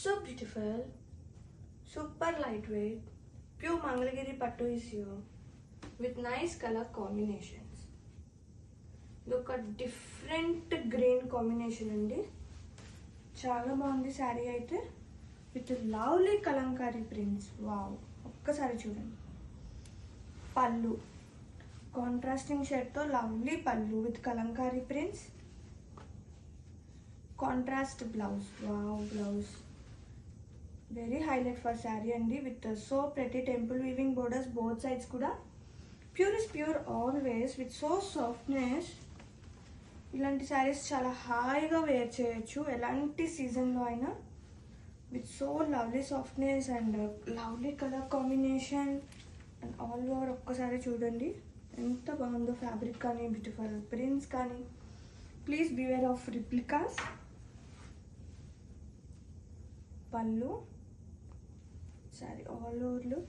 So beautiful, super lightweight, pure Mangalagiri Pattu is here with nice color combinations. Look at different grain combination andi. Chala baagundi saree aithe with lovely kalamkari prints. Wow, ఒక్కసారి చూడండి. Pallu, contrasting shade tho lovely pallu with kalamkari prints. Contrast blouse. Wow, blouse very highlight for saree andi with so pretty temple weaving borders both sides kuda. Pure is pure always with so softness. ఇలాంటి sarees చాలా హాయిగా wear చేయొచ్చు ఎలాంటి సీజన్లో అయినా with so lovely softness and lovely color combination and all over. ఒక్కసారి చూడండి ఎంత బాగుందో ఫ్యాబ్రిక్ కానీ బ్యూటిఫుల్ ప్రింట్స్ కానీ. Please beware of replicas. Pallu, saree all over look.